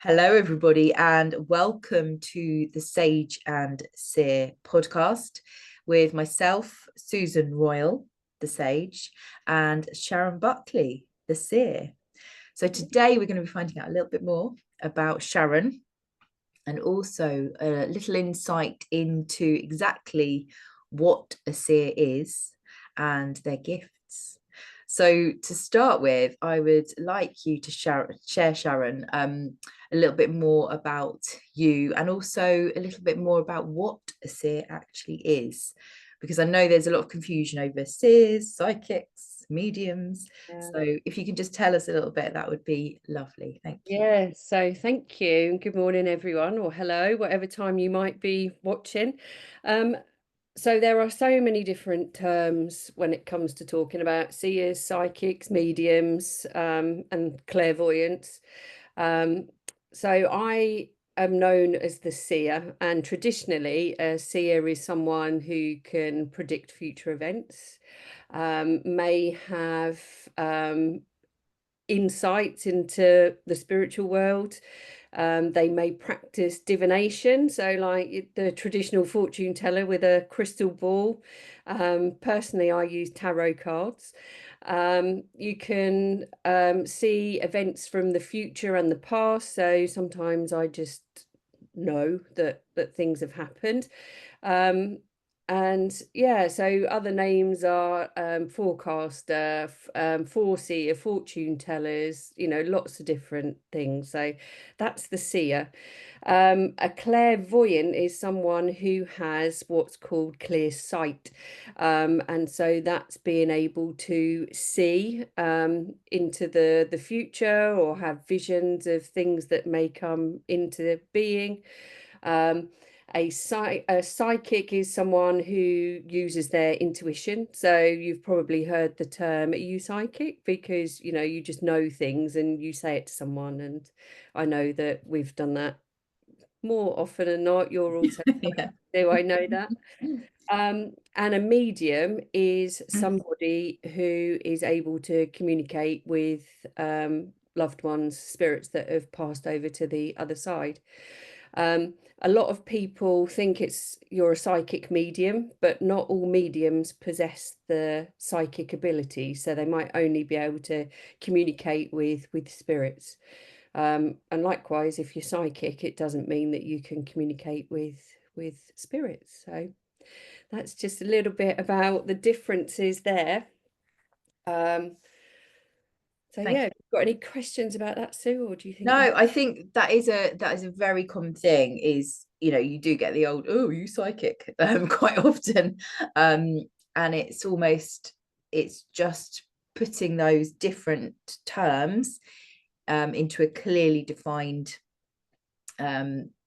Hello, everybody, and welcome to the Sage and Seer podcast with myself, Susan Royal, the Sage, and Sharon Buckley, the Seer. So, today we're going to be finding out a little bit more about Sharon and also a little insight into exactly what a seer is and their gifts. So to start with, I would like you to share Sharon, a little bit more about you and also a little bit more about what a seer actually is, because I know there's a lot of confusion over seers, psychics, mediums. Yeah. So if you can just tell us a little bit, that would be lovely. Thank you. Yeah, so thank you and good morning everyone, or hello, whatever time you might be watching. Um, so there are so many different terms when it comes to talking about seers, psychics, mediums, and clairvoyance. Um, so I am known as the seer, and traditionally a seer is someone who can predict future events, may have insights into the spiritual world. They may practice divination, so like the traditional fortune teller with a crystal ball. Personally, I use tarot cards. You can see events from the future and the past, so sometimes I just know that things have happened. And yeah, so other names are forecaster, foreseer, fortune tellers, lots of different things. So that's the seer. A clairvoyant is someone who has what's called clear sight. And so that's being able to see into the future or have visions of things that may come into being. Um, a psychic is someone who uses their intuition. So you've probably heard the term, "Are you psychic?" Because you just know things and you say it to someone. And I know that we've done that more often than not. You're also Yeah. do I know that. And a medium is somebody who is able to communicate with loved ones, spirits that have passed over to the other side. A lot of people think you're a psychic medium, but not all mediums possess the psychic ability. So they might only be able to communicate with spirits. And likewise, if you're psychic, it doesn't mean that you can communicate with spirits. So that's just a little bit about the differences there. Um, so Thank yeah, you. got any questions about that, Sue, or do you think No, that? I think that is a very common thing. Is you do get the old "oh, you psychic" quite often, um, and it's just putting those different terms into a clearly defined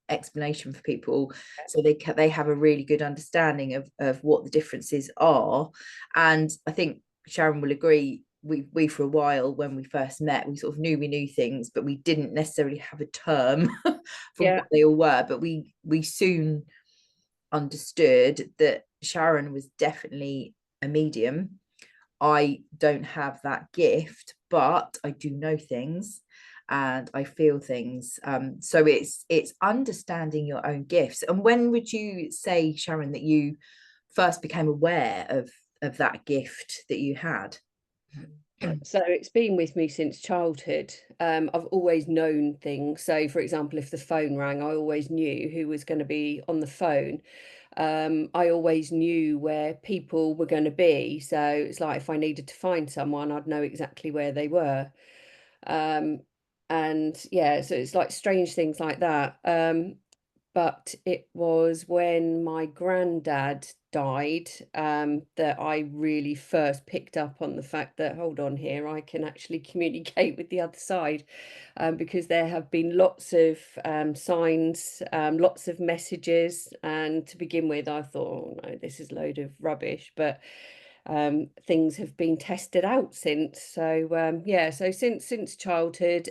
explanation for people, so they have a really good understanding of what the differences are. And I think Sharon will agree, we for a while when we first met, we sort of knew we knew things, but we didn't necessarily have a term for Yeah, what they all were. But we soon understood that Sharon was definitely a medium. I don't have that gift, but I do know things and I feel things. So it's understanding your own gifts. And when would you say, Sharon, that you first became aware of that gift that you had? so it's been with me since childhood. I've always known things. So, for example, if the phone rang, I always knew who was going to be on the phone. I always knew where people were going to be. So it's like if I needed to find someone, I'd know exactly where they were. Um, and yeah, so it's like strange things like that. But it was when my granddad died that I really first picked up on the fact that, hold on here, I can actually communicate with the other side, because there have been lots of signs, lots of messages. And to begin with, I thought, oh no, this is a load of rubbish. But things have been tested out since. So yeah, so since childhood.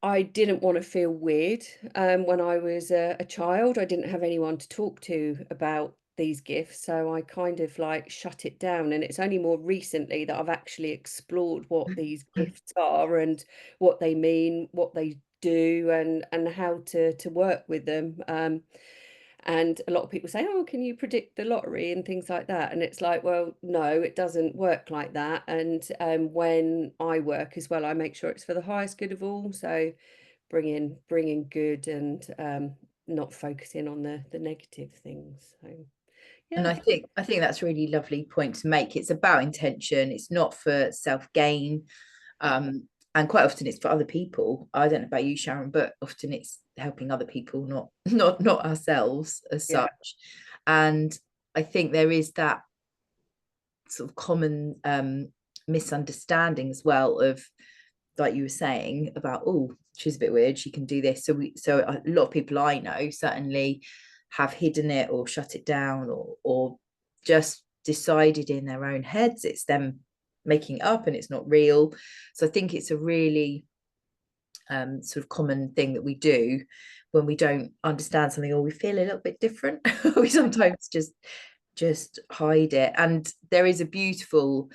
I didn't want to feel weird when I was a child. I didn't have anyone to talk to about these gifts, so I kind of like shut it down, and it's only more recently that I've actually explored what these gifts are and what they mean, what they do, and how to work with them. And a lot of people say, oh, can you predict the lottery and things like that? And it's like, well, no, it doesn't work like that. And when I work as well, I make sure it's for the highest good of all. So bringing good, and not focusing on the negative things. So And yeah. I think that's a really lovely point to make. It's about intention. It's not for self-gain. And quite often it's for other people. I don't know about you, Sharon, but often it's helping other people, not ourselves as Yeah. such. And I think there is that sort of common misunderstanding as well of, like you were saying about, oh, she's a bit weird, she can do this. So a lot of people I know certainly have hidden it or shut it down, or just decided in their own heads it's them making it up and it's not real. So I think it's a really sort of common thing that we do when we don't understand something or we feel a little bit different. We sometimes just hide it. And there is a beautiful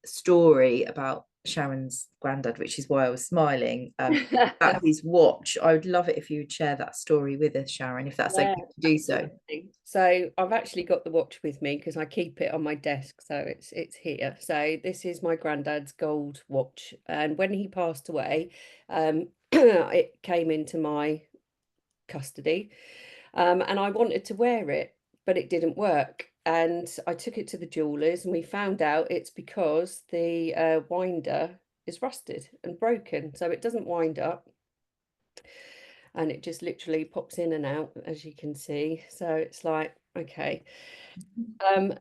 story about Sharon's granddad, which is why I was smiling, about his watch. I would love it if you would share that story with us, Sharon, if that's okay Yeah, to do so. absolutely. So I've actually got the watch with me because I keep it on my desk, so it's here. So this is my granddad's gold watch, and when he passed away, it came into my custody, and I wanted to wear it, but it didn't work. And I took it to the jewelers, and we found out it's because the winder is rusted and broken, so it doesn't wind up, and it just literally pops in and out, as you can see. So it's like, okay. Um,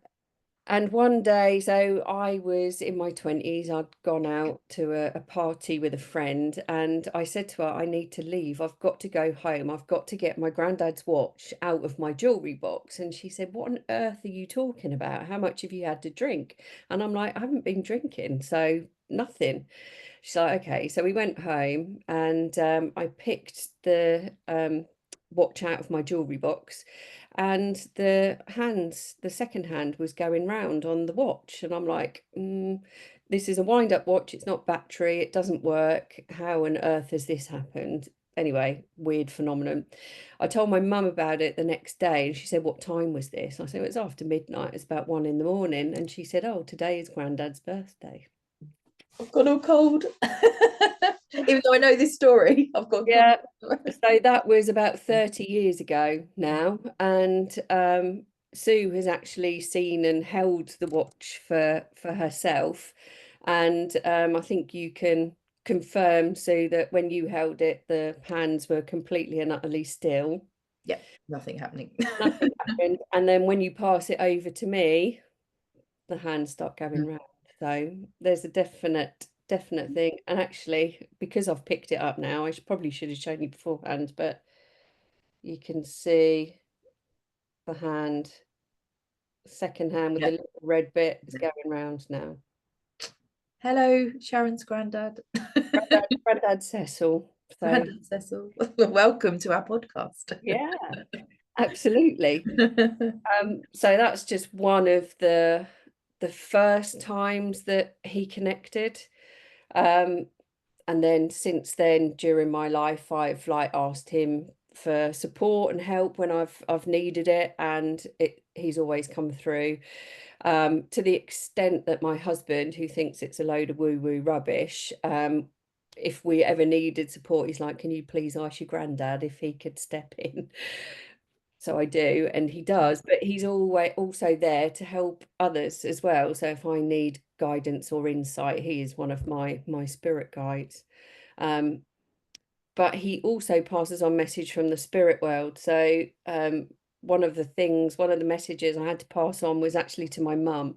and one day, so I was in my 20s, I'd gone out to a party with a friend, and I said to her, I need to leave. I've got to go home. I've got to get my granddad's watch out of my jewelry box. And she said, what on earth are you talking about? How much have you had to drink? And I'm like, I haven't been drinking, so nothing. She's like, okay. So we went home, and I picked the watch out of my jewelry box, and the second hand was going round on the watch. And I'm like, this is a wind up watch. It's not battery. It doesn't work. How on earth has this happened? Anyway, weird phenomenon. I told my mum about it the next day, and she said, what time was this? I said, it was after midnight. It's about 1 a.m. And she said, oh, today is Granddad's birthday. I've got all cold. Even though I know this story, I've got Yeah. cold. So that was about 30 years ago now. And Sue has actually seen and held the watch for herself. And I think you can confirm, Sue, that when you held it, the hands were completely and utterly still. Yeah, nothing happening. Nothing happened. And then when you pass it over to me, the hands start going round. So there's a definite thing. And actually, because I've picked it up now, probably should have shown you beforehand, but you can see the hand, second hand with Yeah. the little red bit is going round now. Hello, Sharon's granddad. Granddad Cecil. So Granddad Cecil. Welcome to our podcast. yeah, absolutely. So that's just one of the first times that he connected. And then since then, during my life, I've like asked him for support and help when I've needed it, and he's always come through. To the extent that my husband, who thinks it's a load of woo-woo rubbish, if we ever needed support, he's like, can you please ask your granddad if he could step in? So I do, and he does, but he's always also there to help others as well. So if I need guidance or insight, he is one of my spirit guides. But he also passes on message from the spirit world. So one of the messages I had to pass on was actually to my mum.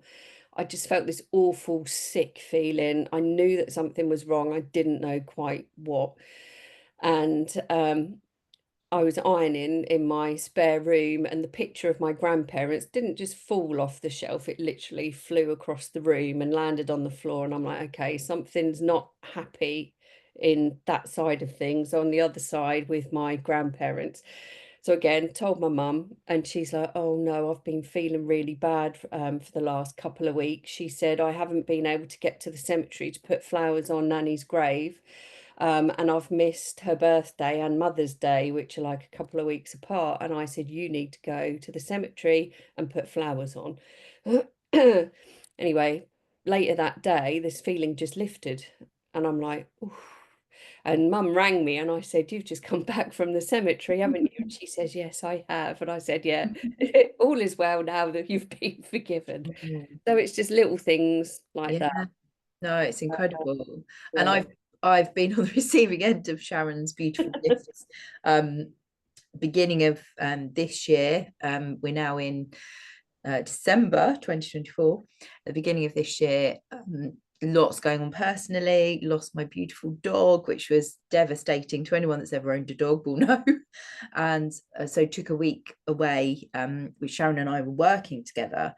I just felt this awful sick feeling. I knew that something was wrong. I didn't know quite what. And I was ironing in my spare room, and the picture of my grandparents didn't just fall off the shelf. It literally flew across the room and landed on the floor. And I'm like, okay, something's not happy in that side of things on the other side with my grandparents. So again, told my mum, and she's like, "Oh no, I've been feeling really bad for the last couple of weeks." She said, "I haven't been able to get to the cemetery to put flowers on Nanny's grave, and I've missed her birthday and Mother's Day, which are like a couple of weeks apart." And I said, "You need to go to the cemetery and put flowers on." Anyway, later that day, this feeling just lifted, and I'm like, "Oof." And Mum rang me and I said, "You've just come back from the cemetery, haven't you?" And she says, "Yes, I have." And I said, "Yeah, all is well now that you've been forgiven." Mm. So it's just little things like Yeah, that. no, it's incredible. And Yeah. I've been on the receiving end of Sharon's beautiful gifts. Beginning of this year, we're now in December 2024. At the beginning of this year, lots going on personally. Lost my beautiful dog, which was devastating to anyone that's ever owned a dog will know. And so took a week away, which Sharon and I were working together.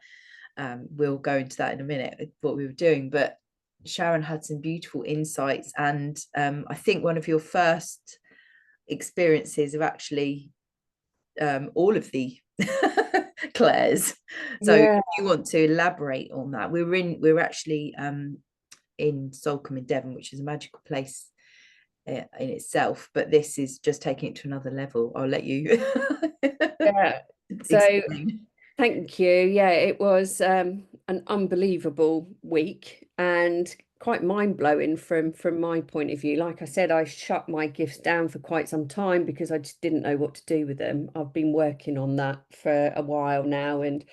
We'll go into that in a minute, what we were doing, but Sharon had some beautiful insights, and I think one of your first experiences of actually all of the Claire's. So if Yeah. you want to elaborate on that, we were actually in Salcombe in Devon, which is a magical place in itself, but this is just taking it to another level. I'll let you Yeah. So explain. thank you. Yeah, it was an unbelievable week and quite mind-blowing from my point of view. Like I said, I shut my gifts down for quite some time because I just didn't know what to do with them. I've been working on that for a while now, and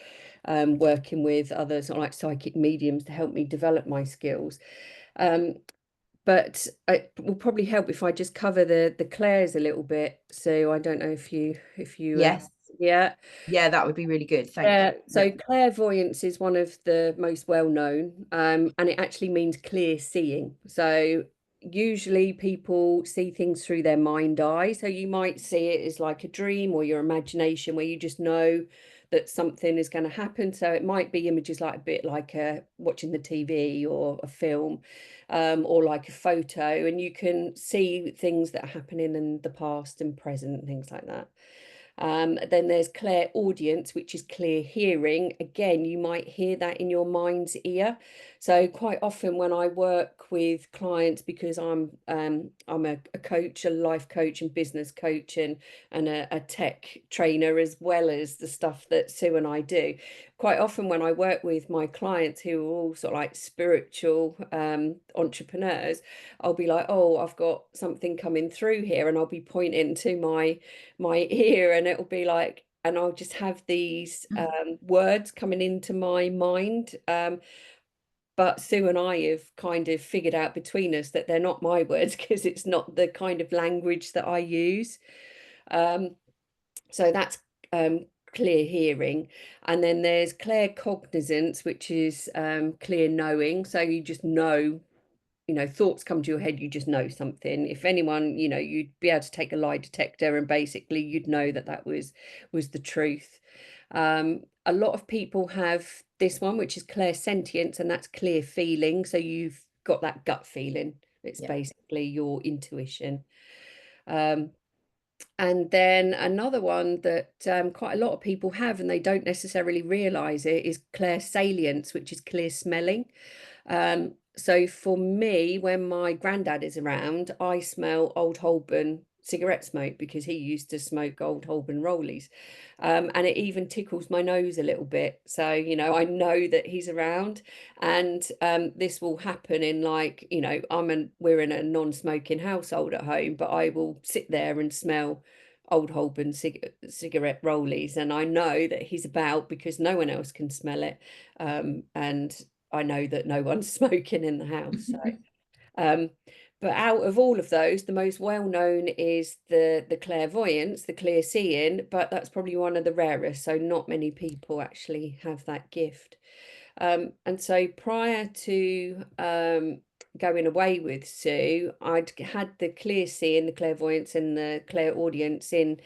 working with others like psychic mediums to help me develop my skills. Um, but it will probably help if I just cover the Clairs a little bit. So I don't know if you Yes, yeah. yeah, that would be really good. Thank Yeah, you. so Yeah, clairvoyance is one of the most well known, and it actually means clear seeing. So usually people see things through their mind eye. So you might see it as like a dream or your imagination where you just know that something is going to happen. So it might be images like a bit like watching the TV or a film, or like a photo, and you can see things that are happening in the past and present, things like that. Then there's clear audience, which is clear hearing. Again, you might hear that in your mind's ear. So quite often when I work with clients, because I'm a coach, a life coach and business coach, and a tech trainer, as well as the stuff that Sue and I do. Quite often when I work with my clients who are all sort of like spiritual entrepreneurs, I'll be like, "Oh, I've got something coming through here," and I'll be pointing to my ear, and it'll be like, and I'll just have these words coming into my mind. But Sue and I have kind of figured out between us that they're not my words because it's not the kind of language that I use. Um, so that's clear hearing. And then there's clear cognizance, which is clear knowing. So you just know, thoughts come to your head, you just know something. If anyone, you'd be able to take a lie detector and basically you'd know that that was the truth. A lot of people have this one, which is clear sentience, and that's clear feeling. So you've got that gut feeling. It's yeah, basically your intuition. Um, and then another one that quite a lot of people have, and they don't necessarily realize it, is clear salience, which is clear smelling. So for me, when my granddad is around, I smell old Holborn cigarette smoke because he used to smoke old Holborn rollies. And it even tickles my nose a little bit. So, I know that he's around, and this will happen in like, we're in a non-smoking household at home, but I will sit there and smell old Holborn cigarette rollies, and I know that he's about because no one else can smell it. And I know that no one's smoking in the house. So, um, but out of all of those, the most well known is the clairvoyance, the clear seeing, but that's probably one of the rarest. So not many people actually have that gift. And so prior to going away with Sue, I'd had the clear seeing, the clairvoyance and the clairaudience in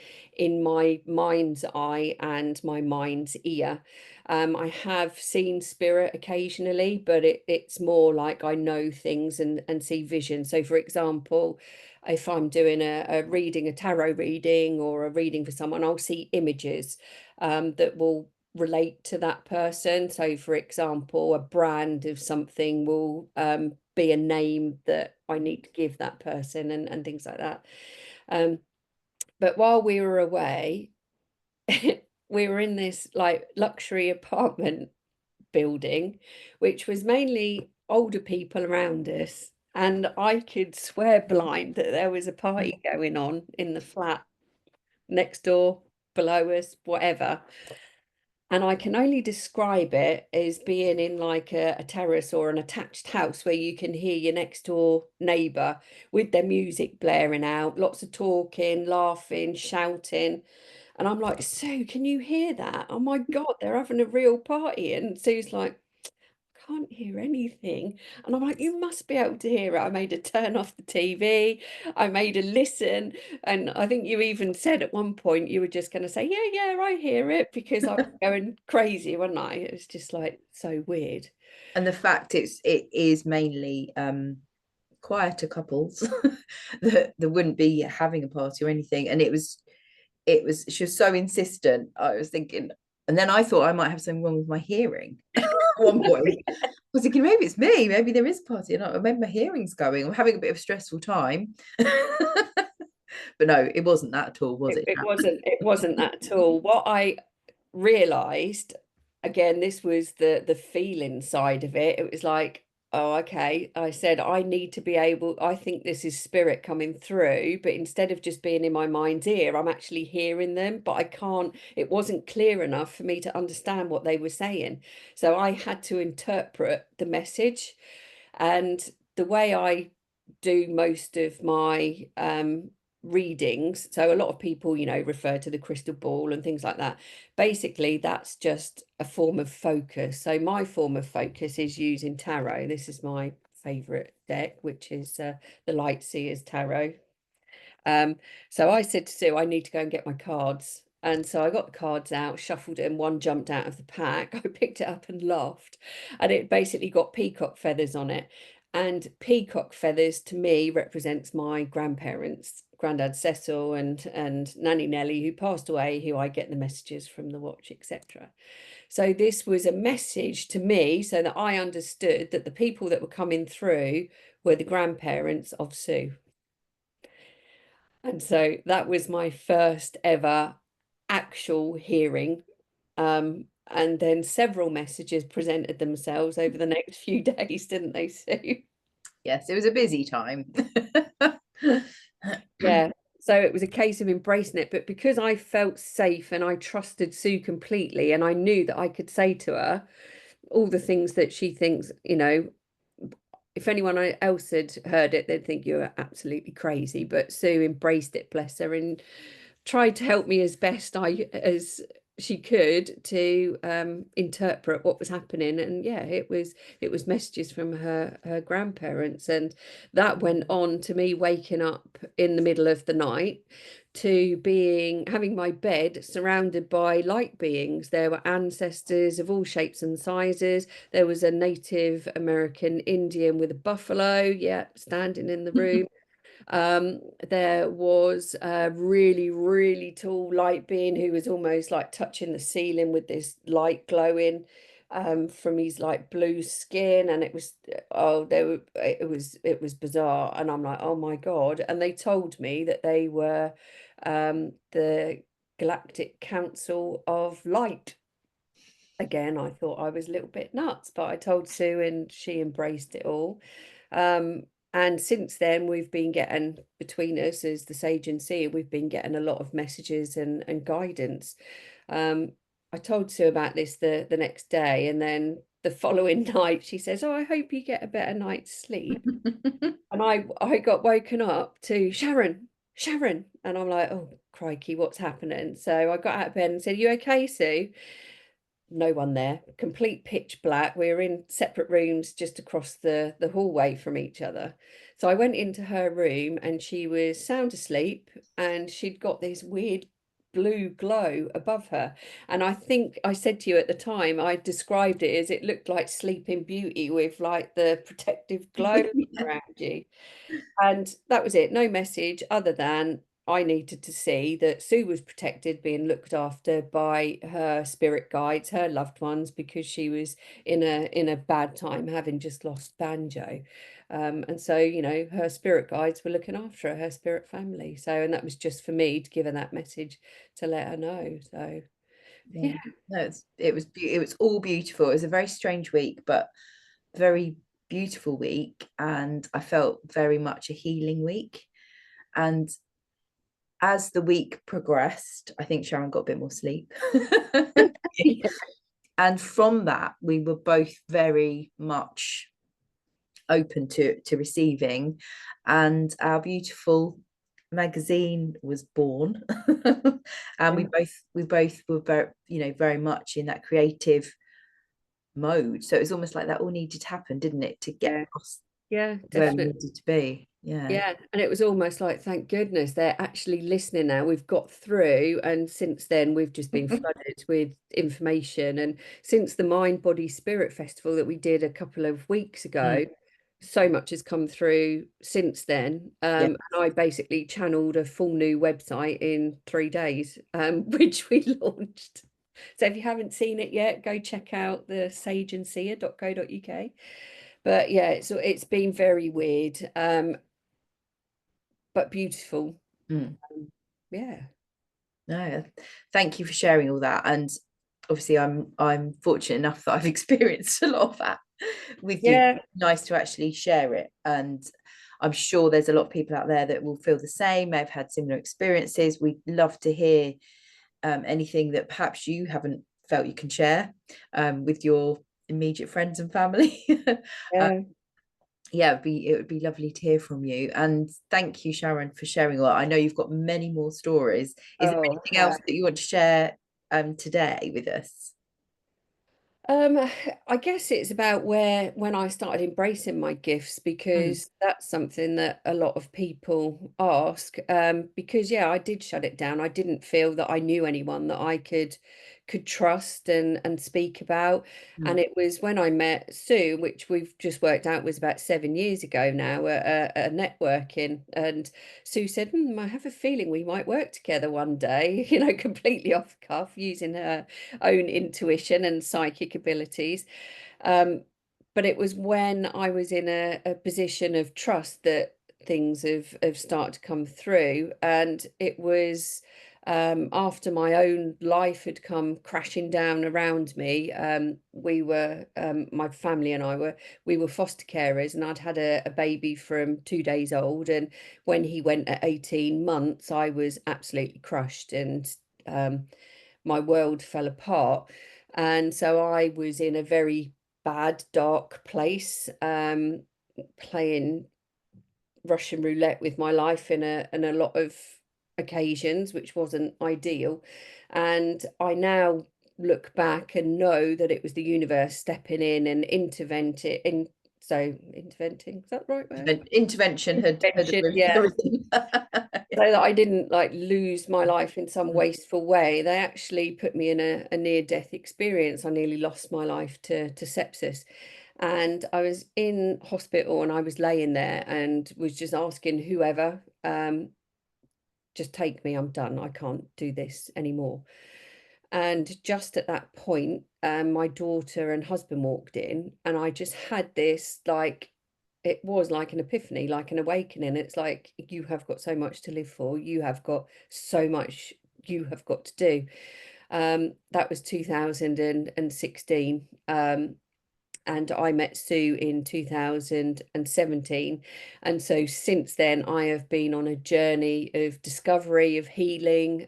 my mind's eye and my mind's ear. I have seen spirit occasionally, but it's more like I know things and see vision. So for example, if I'm doing a reading, a tarot reading or a reading for someone, I'll see images that will relate to that person. So for example, a brand of something will be a name that I need to give that person and things like that. But while we were away, we were in this like luxury apartment building, which was mainly older people around us. And I could swear blind that there was a party going on in the flat next door, below us, whatever. And I can only describe it as being in like a terrace or an attached house where you can hear your next door neighbour with their music blaring out, lots of talking, laughing, shouting. And I'm like, Sue, can you hear that? Oh my God, they're having a real party. And Sue's like, can't hear anything. And I'm like, you must be able to hear it. I made her turn off the TV. I made her listen. And I think you even said at one point you were just going to say, yeah, I hear it, because I was going crazy, wasn't I? It was just like so weird. And the fact it is mainly quieter couples that wouldn't be having a party or anything. And she was so insistent. I was thinking, and then I thought I might have something wrong with my hearing at one point. I was thinking, maybe it's me, maybe there is a party, and maybe my hearing's going. I'm having a bit of a stressful time. But no, it wasn't that at all, was it? It wasn't that at all. What I realized, again, this was the feeling side of it. It was like, oh, okay. I said, I need to be able, I think this is spirit coming through, but instead of just being in my mind's ear, I'm actually hearing them, but I can't, it wasn't clear enough for me to understand what they were saying. So I had to interpret the message. And the way I do most of my readings, so a lot of people, refer to the crystal ball and things like that. Basically, that's just a form of focus. So my form of focus is using tarot. This is my favorite deck, which is the Light Seers Tarot. So I said to Sue, I need to go and get my cards. And so I got the cards out, shuffled them, one jumped out of the pack. I picked it up and laughed. And it basically got peacock feathers on it. And peacock feathers to me represents my grandparents, Grandad Cecil and Nanny Nellie, who passed away, who I get the messages from the watch, etc. So this was a message to me so that I understood that the people that were coming through were the grandparents of Sue. And so that was my first ever actual hearing. And then several messages presented themselves over the next few days, didn't they, Sue? Yes, it was a busy time. Yeah. So it was a case of embracing it. But because I felt safe and I trusted Sue completely, and I knew that I could say to her all the things that she thinks, if anyone else had heard it, they'd think you're absolutely crazy. But Sue embraced it, bless her, and tried to help me as best as she could to interpret what was happening. And yeah, it was messages from her grandparents, and that went on to me waking up in the middle of the night to having my bed surrounded by light beings. There were ancestors of all shapes and sizes. There was a Native American Indian with a buffalo, standing in the room. There was a really, really tall light being who was almost like touching the ceiling with this light glowing from his like blue skin, and it was it was bizarre. And I'm like, oh my God. And they told me that they were the Galactic Council of Light. Again, I thought I was a little bit nuts, but I told Sue and she embraced it all. And since then, we've been getting, between us as the Sage and Seer, we've been getting a lot of messages and guidance. I told Sue about this the next day, and then the following night she says, oh, I hope you get a better night's sleep. And I got woken up to Sharon, and I'm like, oh crikey, what's happening? So I got out of bed and said, you okay, Sue? no one there, complete pitch black. We were in separate rooms just across the hallway from each other. So I went into her room and she was sound asleep, and she'd got this weird blue glow above her. And I think I said to you at the time, I described it as it looked like Sleeping Beauty with like the protective glow around you. And that was it. No message other than I needed to see that Sue was protected, being looked after by her spirit guides, her loved ones, because she was in a bad time, having just lost Banjo. And so, you know, her spirit guides were looking after her spirit family. So, and that was just for me to give her that message to let her know. So, Yeah. yeah. No, it was all beautiful. It was a very strange week, but very beautiful week, and I felt very much a healing week. And as the week progressed, I think Sharon got a bit more sleep. Yeah. And from that, we were both very much open to receiving, and our beautiful magazine was born. And we both were very, very much in that creative mode. So it was almost like that all needed to happen, didn't it, to get Yeah. us Yeah, where we definitely. needed to be. Yeah. Yeah, and it was almost like, thank goodness they're actually listening now. We've got through, and since then we've just been flooded with information. And since the Mind Body Spirit Festival that we did a couple of weeks ago, so much has come through since then. Yeah. And I basically channeled a full new website in 3 days, which we launched. So if you haven't seen it yet, go check out the sageandseer.co.uk. But yeah, it's been very weird. But beautiful. Mm. Yeah. No, thank you for sharing all that. And obviously I'm fortunate enough that I've experienced a lot of that with you. Yeah. Nice to actually share it. And I'm sure there's a lot of people out there that will feel the same, may have had similar experiences. We'd love to hear anything that perhaps you haven't felt you can share with your immediate friends and family. Yeah. Yeah, it would be lovely to hear from you. And thank you, Sharon, for sharing a lot. I know you've got many more stories. Is there Oh, anything else that you want to share today with us? Um, I guess it's about where when I started embracing my gifts, Mm, because that's something that a lot of people ask. Because yeah, I did shut it down. I didn't feel that I knew anyone that I could trust and speak about. And mm. it was when I met Sue, which we've just worked out was about 7 years ago now, at a networking. And Sue said, I have a feeling we might work together one day, you know, completely off the cuff, using her own intuition and psychic abilities. Um, but it was when I was in a position of trust that things have started to come through. And it was after my own life had come crashing down around me. My family and we were foster carers, and I'd had a baby from 2 days old. And when he went at 18 months, I was absolutely crushed, and um, my world fell apart. And so I was in a very bad, dark place, playing Russian roulette with my life in a lot of occasions, which wasn't ideal. And I now look back and know that it was the universe stepping in and interventing. So interventing, is that the right word? Intervention had Intervention, removed yeah, everything. so that I didn't like lose my life in some Mm, wasteful way. They actually put me in a near-death experience. I nearly lost my life to sepsis. And I was in hospital and I was laying there and was just asking whoever, just take me, I'm done. I can't do this anymore. And just at that point, my daughter and husband walked in, and I just had this like, it was like an epiphany, like an awakening. It's like, you have got so much to live for. You have got so much you have got to do. That was 2016. And I met Sue in 2017. And so since then, I have been on a journey of discovery, of healing,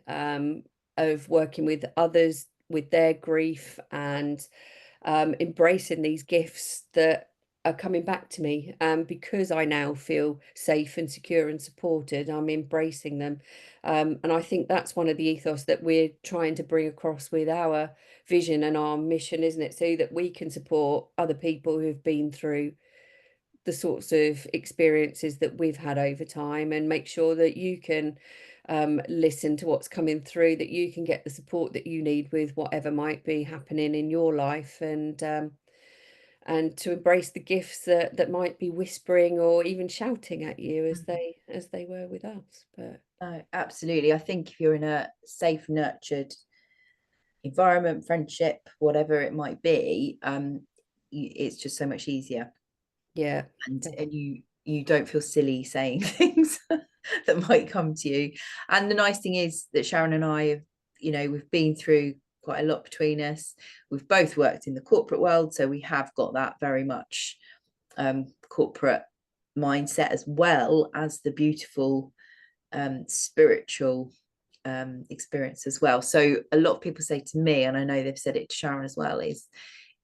of working with others with their grief, and embracing these gifts that are coming back to me, because I now feel safe and secure and supported. I'm embracing them, and I think that's one of the ethos that we're trying to bring across with our vision and our mission, isn't it? So that we can support other people who've been through the sorts of experiences that we've had over time, and make sure that you can listen to what's coming through, that you can get the support that you need with whatever might be happening in your life, and to embrace the gifts that might be whispering or even shouting at you as they were with us. But No, absolutely. I think if you're in a safe, nurtured environment, friendship, whatever it might be, it's just so much easier. yeah, And you don't feel silly saying things that might come to you. And the nice thing is that Sharon and I have, we've been through quite a lot between us. We've both worked in the corporate world, so we have got that very much corporate mindset, as well as the beautiful spiritual experience as well. So a lot of people say to me, and I know they've said it to Sharon as well, is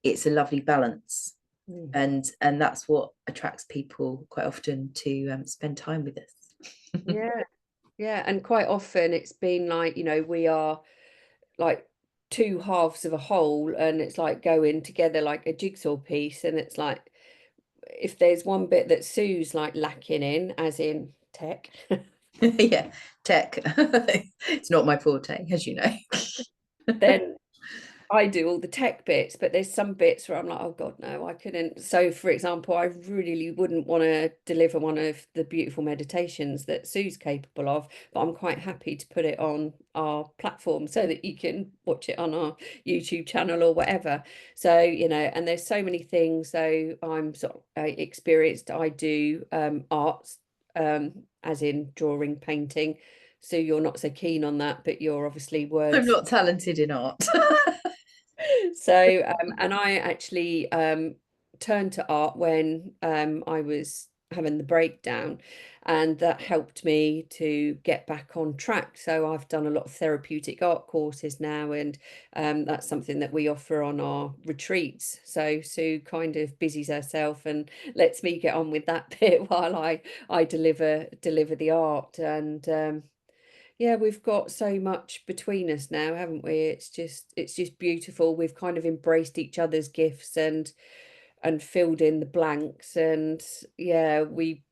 it's a lovely balance. And that's what attracts people quite often to spend time with us. yeah, and quite often it's been like, we are like two halves of a whole, and it's like going together like a jigsaw piece, and it's like if there's one bit that Sue's like lacking in, as in tech, Yeah, tech. It's not my forte, as you know. then I do all the tech bits, but there's some bits where I'm like, oh God, no, I couldn't. So, for example, I really wouldn't want to deliver one of the beautiful meditations that Sue's capable of, but I'm quite happy to put it on our platform so that you can watch it on our YouTube channel or whatever. So, and there's so many things. So I'm sort of experienced. I do arts, as in drawing, painting. So you're not so keen on that, but you're obviously I'm words. not talented in art. So, and I actually turned to art when I was having the breakdown, and that helped me to get back on track. So I've done a lot of therapeutic art courses now, and that's something that we offer on our retreats. So Sue kind of busies herself and lets me get on with that bit while I deliver the art. And yeah, we've got so much between us now, haven't we? It's just beautiful. We've kind of embraced each other's gifts and filled in the blanks. And yeah, we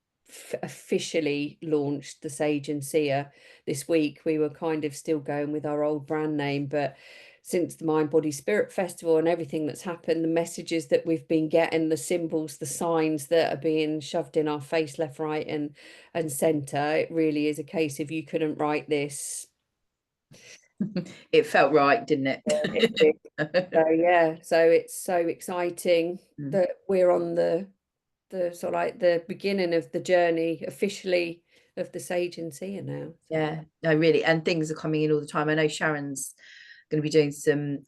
officially launched the Sage and Seer this week. We were kind of still going with our old brand name, but since the Mind Body Spirit Festival and everything that's happened, the messages that we've been getting, the symbols, the signs that are being shoved in our face left, right, and center, it really is a case of you couldn't write this. It felt right, didn't it? It did. So yeah, so it's so exciting that we're on the sort of like the beginning of the journey officially of the Sage and Seer now. So. Yeah, no, really. And things are coming in all the time. I know Sharon's going to be doing some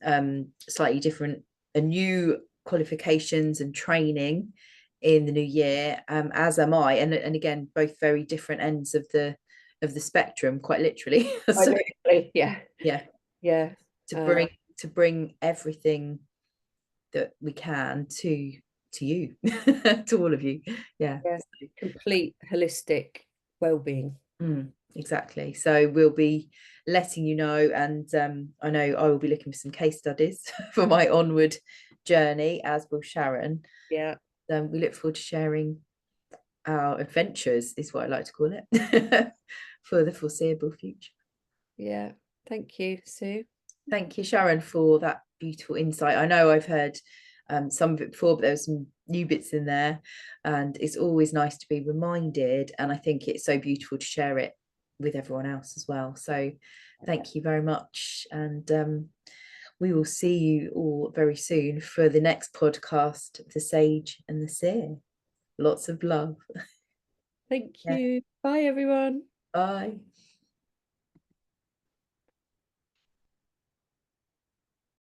slightly different, new qualifications and training in the new year, as am I. And again, both very different ends of the spectrum, quite literally. So Literally, yeah, yeah, yeah. to bring everything that we can to you, to all of you. Yeah. Yeah, complete holistic well-being. Exactly. So we'll be letting you know, and I know I will be looking for some case studies for my onward journey, as will Sharon. Yeah. We look forward to sharing our adventures, is what I like to call it, for the foreseeable future. Yeah. Thank you, Sue. Thank you, Sharon, for that beautiful insight. I know I've heard some of it before, but there was some new bits in there, and it's always nice to be reminded. And I think it's so beautiful to share it with everyone else as well. So thank you very much. And we will see you all very soon for the next podcast, The Sage and the Seer. Lots of love. Thank Yeah. you. Bye, everyone. Bye.